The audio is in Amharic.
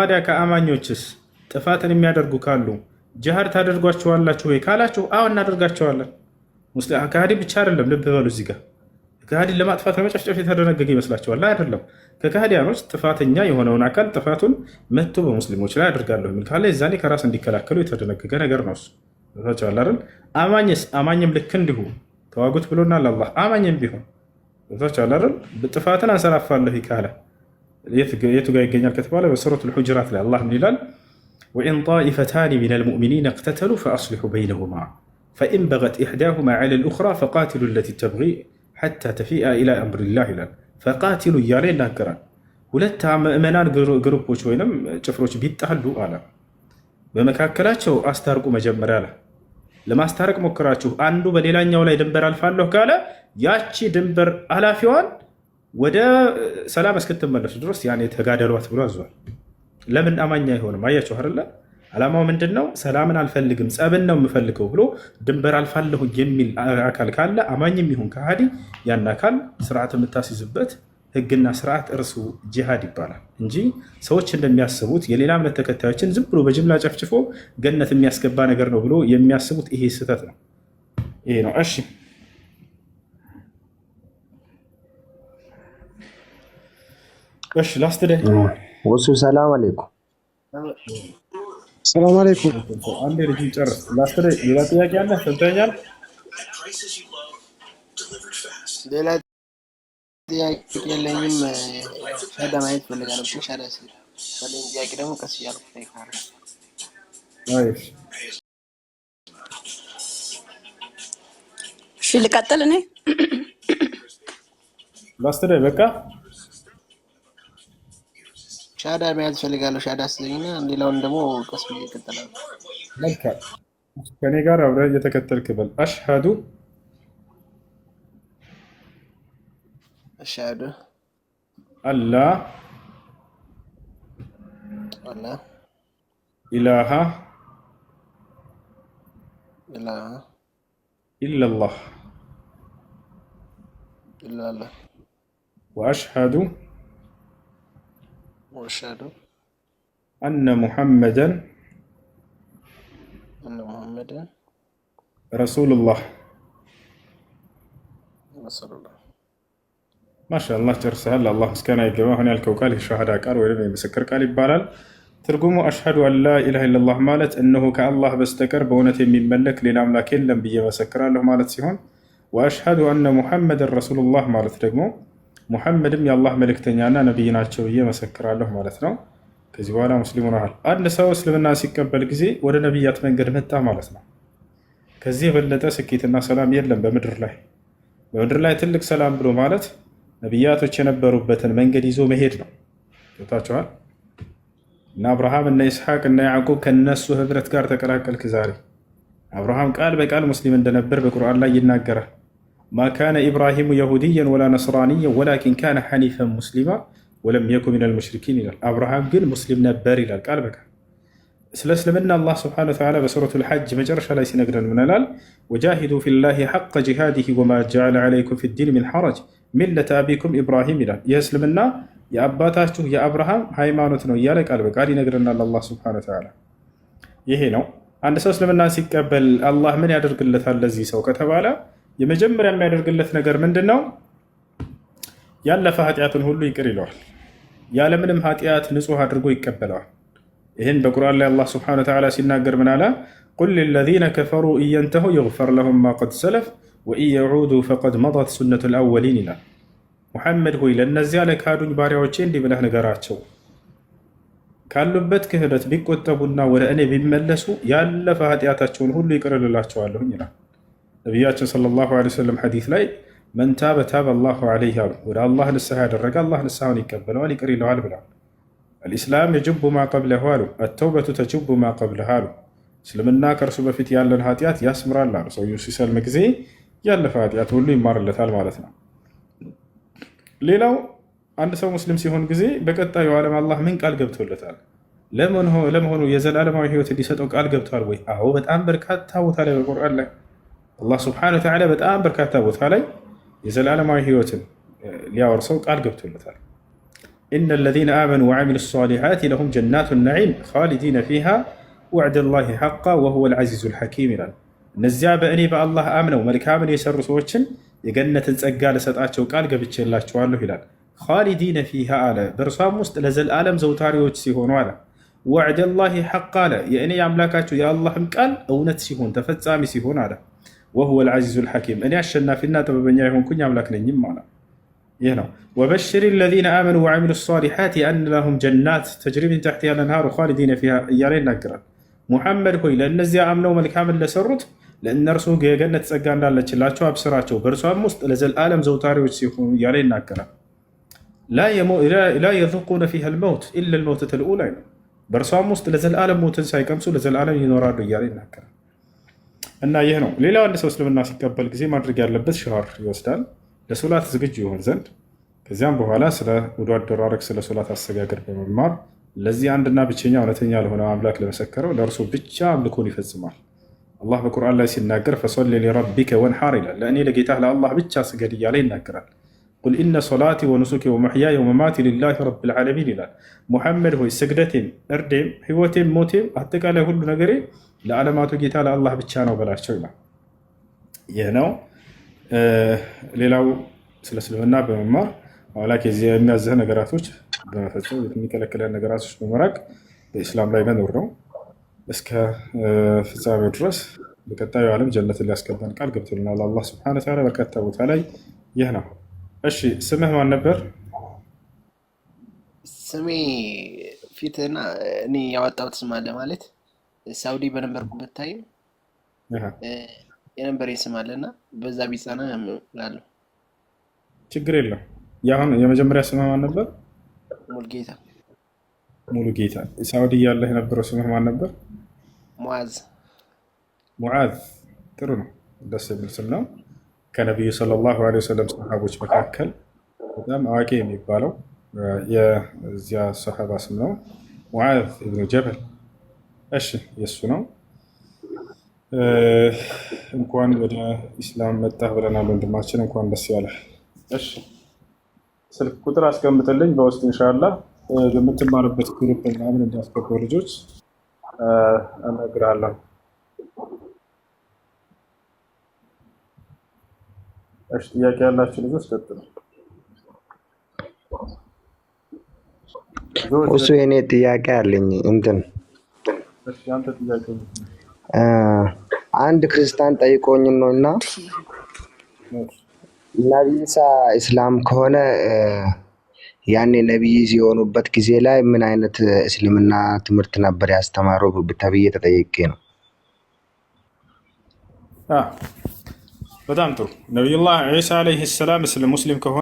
ታዲያ ከአማኞችስ ጥፋትን የሚያደርጉ ካሉ ጅሃድ ታደርጓቸዋላችሁ ወይ ካላችሁ፣ አዎ እናደርጋቸዋለን። ከሃዲ ብቻ አይደለም። ልብ በሉ እዚህ ጋር ከሃዲን ለማጥፋት ለመጨፍጨፍ የተደነገገ ይመስላችኋል? አይደለም። ከካህዲያኖች ጥፋተኛ የሆነውን አካል ጥፋቱን መጥቶ በሙስሊሞች ላይ አድርጋለሁ የሚል ካለ የዛኔ ከራስ እንዲከላከሉ የተደነገገ ነገር ነው። እሱ አይደል? አማኝስ አማኝም ልክ እንዲሁ ተዋጉት ብሎናል አላህ። አማኝም ቢሆን አይደል ጥፋትን አንሰራፋለሁ ካለ የቱ ጋር ይገኛል ከተባለ በሱረቱል ሁጁራት ላይ አላህ ምን ይላል? ወኢን ጣኢፈታኒ ሚነል ሙእሚኒነ እቅተተሉ ፈአስሊሑ በይነሁማ ፈኢን በገት ኢሕዳሁማ ዐለል ኡኽራ ፈቃቲሉ ለቲ ተብጊ ሐታ ተፊአ ኢላ አምሪላህ ይላል። ፈቃቲሉ እያለ ይናገራል። ሁለት ምዕመናን ግሩፖች ወይም ጭፍሮች ቢጣሉ አለ በመካከላቸው አስታርቁ መጀመሪያ አለ። ለማስታረቅ ሞክራችሁ አንዱ በሌላኛው ላይ ድንበር አልፋለሁ ካለ ያቺ ድንበር አላፊዋን ወደ ሰላም እስክትመለሱ ድረስ ያኔ ተጋደሏት ብሎ አዟል። ለምን አማኝ አይሆንም? አያችሁ አይደለ? ዓላማው ምንድን ነው? ሰላምን አልፈልግም ጸብን ነው የምፈልገው ብሎ ድንበር አልፋለሁ የሚል አካል ካለ አማኝም ይሁን ከሃዲ ያን አካል ስርዓት የምታስይዝበት ህግና ስርዓት እርሱ ጂሃድ ይባላል እንጂ ሰዎች እንደሚያስቡት የሌላ እምነት ተከታዮችን ዝም ብሎ በጅምላ ጨፍጭፎ ገነት የሚያስገባ ነገር ነው ብሎ የሚያስቡት ይሄ ስህተት ነው። ይሄ ነው። እሺ እሺ ላስትደይ ወሱ ሰላም አለይኩም። ሰላም አለይኩም። አንዴ ልጅ ጨርስ። ላስትደይ ሌላ ጥያቄ አለ? ሰምተኛል? ሌላ ጥያቄ የለኝም። ሻዳ ማየት ፈልጋለሁ። ሻዳ ስለኝ ጥያቄ ደግሞ ቀስ እያልኩ ጠይቃለሁ። እሺ ልቀጥል እኔ ላስትደይ በቃ ሻዳ መያዝ ፈልጋለሁ። ሻዳ ስለኝና ሌላውን ደግሞ ቀስ ብዬ እቀጥላለሁ። መልካም ከኔ ጋር አብረህ እየተከተልክ በል። አሽሃዱ አሽሃዱ አላ ኢላሃ ኢለላህ ወአሽሃዱ አነ ሙሐመደን ረሱሉላህ። ማሻአላህ ጨርሰሃል። አላህ ምስጋና ይገባ። አሁን ያልከው ቃል የሻሃዳ ቃል ወይም የምስክር ቃል ይባላል። ትርጉሙ አሽሃዱ አን ላ ኢላሃ ኢለላህ ማለት እነሆ ከአላህ በስተቀር በእውነት የሚመለክ ሌላ አምላክ የለም ብዬ መሰክራለሁ ማለት ሲሆን፣ ወአሽሃዱ አነ ሙሐመደን ረሱሉላህ ማለት ደግሞ ሙሐመድም የአላህ መልእክተኛና ነቢይ ናቸው ብዬ መሰክራለሁ ማለት ነው። ከዚህ በኋላ ሙስሊም ሆነሃል። አንድ ሰው እስልምና ሲቀበል ጊዜ ወደ ነቢያት መንገድ መጣ ማለት ነው። ከዚህ የበለጠ ስኬትና ሰላም የለም በምድር ላይ። በምድር ላይ ትልቅ ሰላም ብሎ ማለት ነቢያቶች የነበሩበትን መንገድ ይዞ መሄድ ነው። ገብታችኋል? እነ አብርሃም እነ ኢስሐቅ እነ ያዕቁብ ከነሱ ህብረት ጋር ተቀላቀልክ ዛሬ። አብርሃም ቃል በቃል ሙስሊም እንደነበር በቁርአን ላይ ይናገራል። ማ ካነ ኢብራሂሙ የሁድየን ወላ ነስራንየን ወላኪን ካነ ሐኒፈን ሙስሊማ ወለም የኩ ሚነል ሙሽሪኪን ይላል። አብርሃም ግን ሙስሊም ነበር ይላል ቃል በቃል። ስለ እስልምና አላህ ስብሐነሁ ወተዓላ በሱረቱል ሐጅ መጨረሻ ላይ ሲነግረን ምን ይላል? ወጃሂዱ ፊላሂ ሐቀ ጂሃዲሂ ወማ ጀዐለ ዐለይኩም ፊዲን ሚን ሐረጅ ሚለተ አቢኩም ኢብራሂም ይላል። ይህ እስልምና የአባታችሁ የአብርሃም ሃይማኖት ነው እያለ ቃል በቃል ይነግረናል አላህ ስብሐነሁ ወተዓላ። ይሄ ነው። አንድ ሰው እስልምና ሲቀበል አላህ ምን ያደርግለታል ለዚህ ሰው ከተባለ የመጀመሪያ የሚያደርግለት ነገር ምንድን ነው? ያለፈ ኃጢአትን ሁሉ ይቅር ይለዋል። ያለምንም ኃጢአት ንጹህ አድርጎ ይቀበለዋል። ይህን በቁርአን ላይ አላህ ስብሐነሁ ወተዓላ ሲናገር ምን አለ? ቁል ሊለዚነ ከፈሩ ኢየንተሁ ይግፈር ለሁም ማ ቀድ ሰለፍ ወኢን የዑዱ ፈቀድ መضት ሱነቱል አወሊን ይላል። ሙሐመድ ሆይ ለእነዚያ ለካዱኝ ባሪያዎቼ እንዲህ ብለህ ንገራቸው ካሉበት ክህደት ቢቆጠቡና ወደ እኔ ቢመለሱ ያለፈ ኃጢአታቸውን ሁሉ ይቅር እልላቸዋለሁኝ ይላል። ነቢያችን ሰለላሁ ዐለይሂ ወሰለም ሐዲስ ላይ መን ታበ ታበ አላሁ ዐለይሂ አሉ። ወደ አላህ ንስሐ ያደረገ አላህ ንስሐውን ይቀበለዋል፣ ይቅር ይለዋል ብለዋል። አልኢስላም የጅቡ ማ ቀብለሁ አሉ፣ አተውበቱ ተጅቡ ማ ቀብለሃ አሉ። እስልምና ከእርሱ በፊት ያለን ኃጢአት ያስምራል አሉ። ሰውየው ሲሰልም ጊዜ ያለፈ ኃጢአት ሁሉ ይማርለታል ማለት ነው። ሌላው አንድ ሰው ሙስሊም ሲሆን ጊዜ በቀጣዩ ዓለም አላህ ምን ቃል ገብቶለታል? ለመሆኑ የዘላለማዊ ህይወት እንዲሰጠው ቃል ገብቷል ወይ? አዎ፣ በጣም በርካታ ቦታ ላይ በቁርአን ላይ አላህ ስብሐነሁ ወተዓላ በጣም በርካታ ቦታ ላይ የዘላለማዊ ህይወትን ሊያወርሰው ቃል ገብቶለታል። ኢነ ለዚነ አመኑ ወዐሚሉ ሷሊሓት ለሁም ጀናቱ ነዒም ኻሊዲነ ፊሃ ወዕደላሂ ሐቃ ወሁወል ዐዚዙል ሐኪም ይላል። እነዚያ በእኔ በአላህ አምነው መልካምን የሰሩ ሰዎችን የገነትን ጸጋ ልሰጣቸው ቃል ገብቼላቸዋለሁ ይላል። ኻሊዲነ ፊሃ አለ፣ በእርሷም ውስጥ ለዘልዓለም ዘውታሪዎች ሲሆኑ አለ። ወዕደላሂ ሐቅ አለ፣ የእኔ የአምላካቸው የአላህም ቃል እውነት ሲሆን ተፈጻሚ ሲሆን አለ። ወሁወል ዐዚዙል ሐኪም፣ እኔ አሸናፊና ጥበበኛ የሆንኩኝ አምላክ ነኝም አለ። ይህ ነው። ወበሽር ለዚነ አመኑ ወዐሚሉ ሷሊሓት አነ ለሁም ጀናት ተጅሪ ሚን ተሕቲሃ አልአንሃሩ ኻሊዲነ ፊሃ እያለ ይናገራል። ሙሐመድ ሆይ ለእነዚያ አምነው መልካምን ለሰሩት ለእነርሱ የገነት ጸጋ እንዳለችላቸው አብስራቸው፣ በእርሷም ውስጥ ለዘልዓለም ዘውታሪዎች ሲሆኑ እያለ ይናገራል። ላ የዙቁነ ፊሃ ልመውት ኢላ ልመውተተል ኡላ ነው። በእርሷም ውስጥ ለዘልዓለም ሞትን ሳይቀምሱ ለዘልዓለም ይኖራሉ እያለ ይናገራል። እና ይህ ነው። ሌላው አንድ ሰው እስልምና ሲቀበል ጊዜ ማድረግ ያለበት ሸሃር ይወስዳል ለሶላት ዝግጁ ይሆን ዘንድ። ከዚያም በኋላ ስለ ውዱእ አደራረግ፣ ስለ ሶላት አሰጋገድ በመማር ለዚህ አንድና ብቸኛ እውነተኛ ለሆነ አምላክ ለመሰከረው ለእርሱ ብቻ አምልኮን ይፈጽማል። አላህ በቁርአን ላይ ሲናገር ፈሶሊ ሊረቢከ ወንሐር ይላል። ለእኔ ለጌታ ለአላህ ብቻ ስገድ እያለ ይናገራል። ቁል ኢነ ሶላቲ ወኑሱኪ ወመሕያየ ወመማቲ ሊላሂ ረቢል ዓለሚን ይላል። ሙሐመድ ሆይ ስግደቴም፣ እርዴም፣ ህይወቴም፣ ሞቴም አጠቃላይ ሁሉ ነገሬ ለዓለማቱ ጌታ ለአላህ ብቻ ነው በላቸው ይላል። ይህ ነው። ሌላው ስለ እስልምና በመማር አምላክ የሚያዝህ ነገራቶች በመፈጸም የሚከለክለን ነገራቶች በመራቅ በኢስላም ላይ መኖር ነው። እስከ ፍጻሜው ድረስ በቀጣዩ ዓለም ጀነትን ሊያስገባን ቃል ገብቶልናል አላህ ሱብሓነሁ ወተዓላ በርካታ ቦታ ላይ። ይህ ነው። እሺ ስምህ ማን ነበር? ስሜ ፊትና እኔ ያወጣሁት ስም አለ ማለት ሳውዲ በነበርኩበት ታይም የነበረ ስም አለና በዛ ቢጻና እላለሁ። ችግር የለም። ያሁን የመጀመሪያ ስምህ ማን ነበር? ሙሉጌታ። ሙሉጌታ። ሳውዲ ያለህ የነበረው ስምህ ማን ነበር? ሙዓዝ። ሙዓዝ። ጥሩ ነው። ደስ የሚል ስም ነው። ከነቢዩ ሰለላሁ ዐለይሂ ወሰለም ሰሃቦች መካከል በጣም አዋቂ የሚባለው የዚያ ሰሃባ ስም ነው፣ ሙዓዝ ኢብኑ ጀበል። እሺ የእሱ ነው። እንኳን ወደ ኢስላም መጣህ ብለናል ወንድማችን፣ እንኳን ደስ ያለህ። እሺ ስልክ ቁጥር አስቀምጥልኝ በውስጥ ኢንሻአላህ የምትማርበት ግሩፕ ምናምን እንዳስገባው ልጆች እነግርሃለሁ። እሺ ጥያቄ ያላችሁ ልጆች ቀጥሉ። እሱ የኔ ጥያቄ አለኝ። እሺ አንተ ጥያቄ አንድ ክርስቲያን ጠይቆኝ ነው እና ነቢይ ኢሳ እስላም ከሆነ ያኔ ነቢይ የሆኑበት ጊዜ ላይ ምን አይነት እስልምና ትምህርት ነበር ያስተማረው ተብዬ ተጠይቄ ነው። በጣም ጥሩ። ነቢዩላህ ዒሳ ዓለይሂ ሰላም ሙስሊም ከሆነ